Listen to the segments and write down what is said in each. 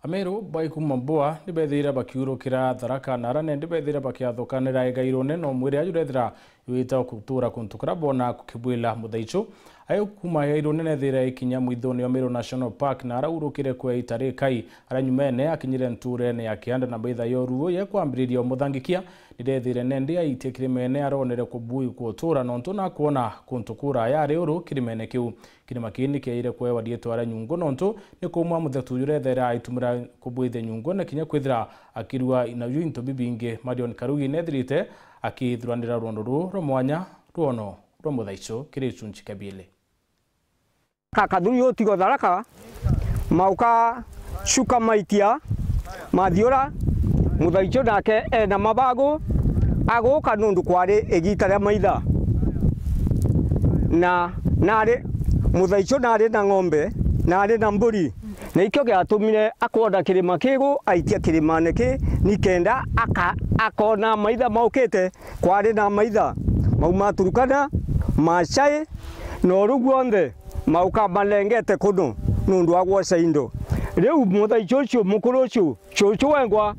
Ameru baiku mambua nibethira bakiurukira Tharaka Narane nibethira bakiathukanira igairo neno mwiri ajurethira yuita kutura kuntukura bona kukibwila muthaichu ayo kuma yairo nene thira ikinya mwithoni wa Meru National Park na araurukire kwe itare kai aranyumene akinyire nture ne akianda na baitha yoruo ye kwambiriria muthangikia nidethire nende aitie kirimene aronere kubui kutura nonto na kuona kuntukura yare uru kirimene kiu kirima kini kiaire kwe wadieto ara nyungu nonto ni kumwa muthetu yurethera aitumira kubuithe nyungu na kinya kwithira akirua inayu into bibinge Marion Karugi nethirite akithuranira rondoro romwanya ruono romuthaicho kirichunchi kabile kakadhuri yotigo Tharaka mauka shuka maitia mathiora muthaicho nake ena mabago agoka nundu kwari egita ria maitha na nari muthaicho nari na ng'ombe nari na mburi na ikyo giatumire akwona kirima kigu aitia kirimane ki nikenda akona maitha maukite kwari na maitha mauma Turukana Maasai no ruguonthe mauka malengete kuno nundu agwoca indo riu muthaicho ucio mukuru ucio chuchu wengwa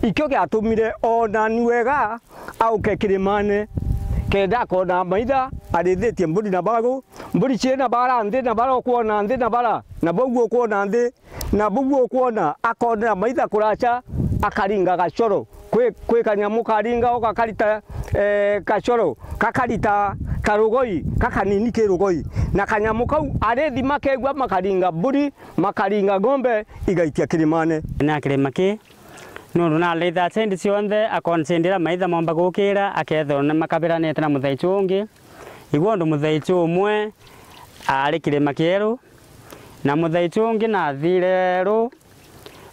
ikyo giatumire ona niwega auke kirimane kenda kona maitha arithitie mburi na bago mburi ciena bara nthi na bara kuona nthi na bara na boguo kuona nthi na boguo kuona akona maitha kuracha akaringa gacoro kwe kanyamu karinga okakarita gacoro kakarita karugoi kakanini kirugoi na kanyamu kau arethi makegwa makaringa mburi makaringa ng'ombe igaitia kirimane na kirima ki nundu na leitha sendi cionthe akonsendera maitha momba gukira akethona makabiranete na muthaicho ungi igwondo muthaicho umwe ari kirima kieru na muthaicho ungi na thireru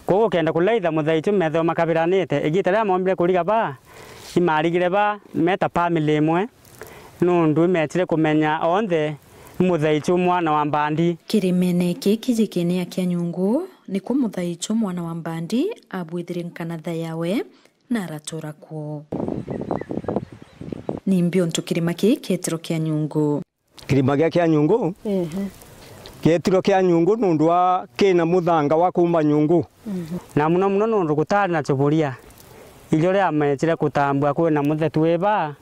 kogo kenda kuleitha muthaicho metho makabiranete igita ria mombire kuriga ba imarigire ba meta family imwe nundu metire kumenya onthe muthaicho mwana wa Mbandi kirimene kikijikene akia nyungu niko muthaicho mwana wa Mbandi abwithire nkanatha yawe na aratura kuo nimbio ntukirima ketiro kia nyungu kirima kia nyungu ketiro kia nyungu nundu wa kina muthanga wa kumba nyungu na muno muno nundu gutari na chuburia ilio ria metire kutambua kwina muthetu weba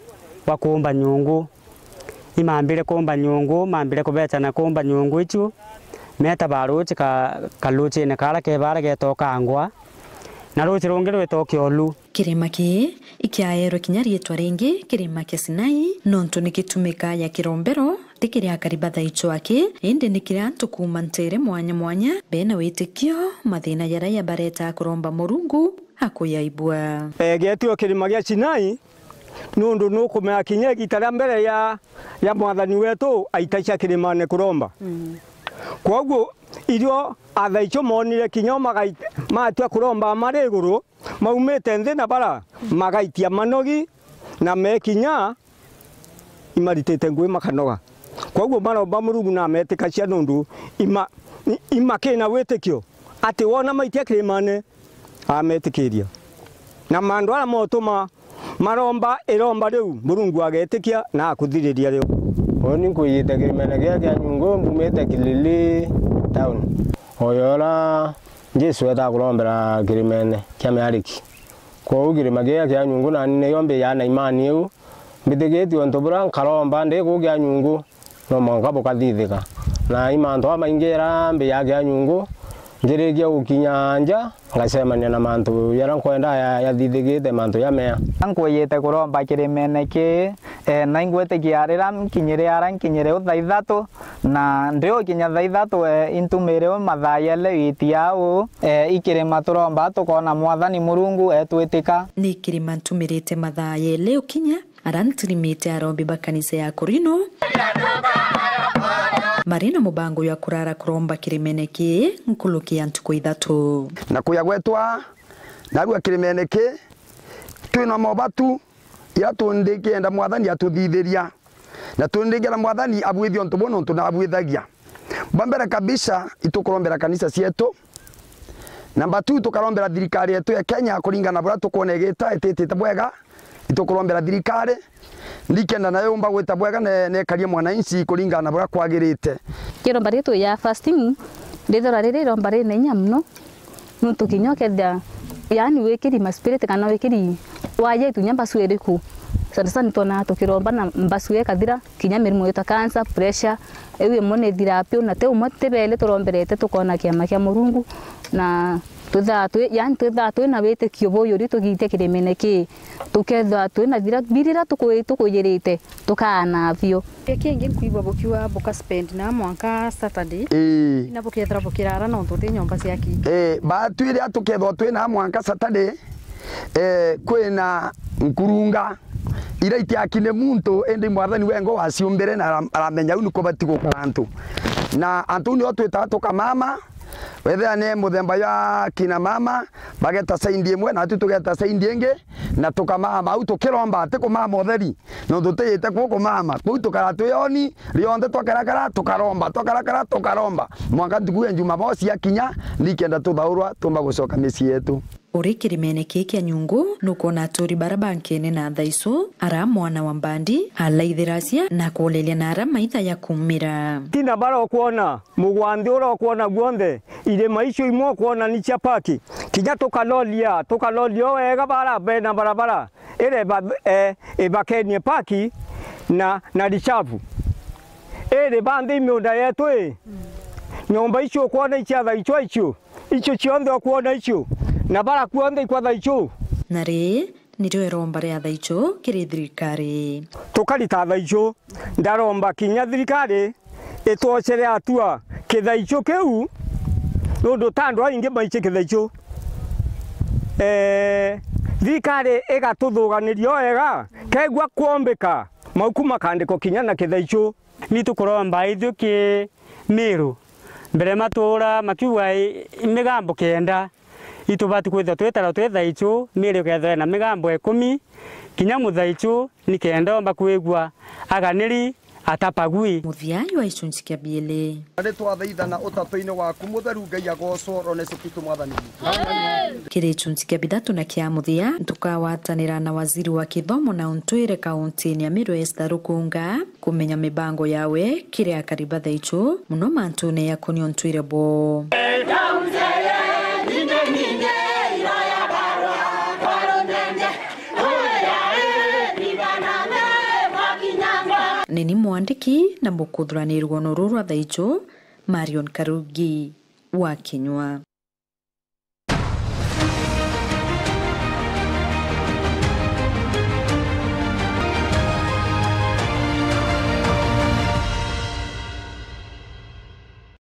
wa kumba nyungu imambire kumba nyungu mambire kubecha na kumba nyungu ichu meta baruchi kaluchi ne kala ke bara getoka ngwa na ruchi rungi rwetoke olu kirima ki ikiaero kinyari etwa ringi kirima kia Sinai nonto nikitumika ya kirombero tikiria kariba thaicho ake indi nikiria tukuma ntere mwanya mwanya bena witikio mathina yaraya bareta kuromba Murungu akuyaibua getio kirima kia Sinai nundu nukumea kinya gitara mbere ya mwathani wetu aitaicha kirimane kuromba kwoguo irio athaicho monire kinyo matua kuromba mari iguru maumite nthi na bara magaitia manogi na mekinya imaritite ngui makanoga kwoguo maromba Murungu na metikacia nundu imakina witikio ati wona maitia kirimane ametikiria na mandu ara motuma maromba iromba riu Murungu agetikia na akuthiriria riu oni kuyita kirimene kia nyungu mbumete Kilili town oyora Jesu eta kurombera kirimene kia Meariki kwa kirima kia nyungu na nine yombe yana imani eu bitegeti ontobura nkaromba ndi ku kia nyungu no monga bokathithika na imanto amaingera mbe ya kia nyungu njirikia ukinyanja ngacemania na mantu yara nkwenda ya thithigite mantu ya mea ankwiyite kuromba kirimene ki na ingwete kiarira kinyire ara kinyire uthaithatu na ndio kinya thaithatu intumire mathayele itiao ikirima turomba tukona mwathani Murungu etwitika ni kirima ntumirite mathayele ukinya arantirimite arombi bakanisa ya Korino Marina mubango ya kurara kuromba kirimene ki nkuluki antuko ithatu na kuya gwetwa narua kirimene ki twina mobatu ya tundiki enda mwathani atuthithiria na tundikira mwathani abwithio ntubono tunabwithagia bambera kabisa itukurombera kanisa cietu namba 2 tukarombera thirikari yetu ya Kenya kuringana bura tukonegeta etete bwega itukurombera thirikari ndikenda nayo mba gweta bwega ne karia mwananchi kuringana bura kwagirite kiromba ritu ya fasting ndithora riri romba ri nenya muno no tukinyoke da yani wekiri ma spirit kana wekiri waje tunyamba sueriku sasa nitona tukiromba na mbasuye kadira kinya mirimo yita cancer pressure ewe mone dirapio na te umote bele turomberete tukona kiama kia Murungu na tuthatwe na wete kiobo yori tugite kiremene ki tuketha twe na birira tukuyirite tukana vio kingi kuiba bukiwa buka spend na mwanka Saturday ina bukethra bukirara no tuti nyomba ciaki ba twire atukethwa twe na mwanka Saturday kwina nkurunga ira itiakine muntu ende mwathani wengo waciumbire na aramenya unu ko batiguka antu na antu ni otwita tukamama wethe ne muthemba ya kina mama bageta saindi imwe na tutugeta saindi ingi na tukamama au tukiromba ati kumama utheri no tutiyite kuko mama ku tukara tuyoni rionde twakarakara tukaromba mwaka tukuye Jumamosi yakinya nikenda tuthaurwa tumba gucoka micii yetu uri kirimene kia Nyungu nukona turi barabankene na thaiso ara mwana wa mbandi alaithiracia na kulelia na ara maitha ya kumira tina bara kuona mugwandi ora kuona guonde ile maisho imo kuona ni chapaki kinya tukalolia wega bara bena barabara ile bakenie paki na dichavu ile bandi mionda yetu nyomba icho kuona ichadha icho chionde kuona icho na bara kuonde kwa thaicho nare niro romba ria thaicho kiri thirikari tukarita thaicho ndaromba kinya thirikari itwocere atua kithaicho kiu nundu tandu aingi maiche kithaicho thirikari igatuthuganirio wega kegwa kuombeka mauku makandiko kinya na kithaicho ni tukuromba ithu ki Miru mbere matura makiwa imigambo kenda itubati kwitha twetara twethaicho Miru ketha na migambo 10 kinya muthaicho ni kenda omba kwigwa aganiri atapagui muthiayo wa icunci kia biele ari twathaithana utatoine waku mutheru Ngai agocwo rone cikitu mwathani kiri icunci kia bithatu na kia muthia tukawatanira na waziri wa kithomo na untwire kaunti ya Miru Esther Rukunga kumenya mibango yawe kiri akariba thaicho muno mantune ya koni untwire bo nini mwandiki na mukudhranirwo no ruru thaicho Marion Karugi wa Kinyua.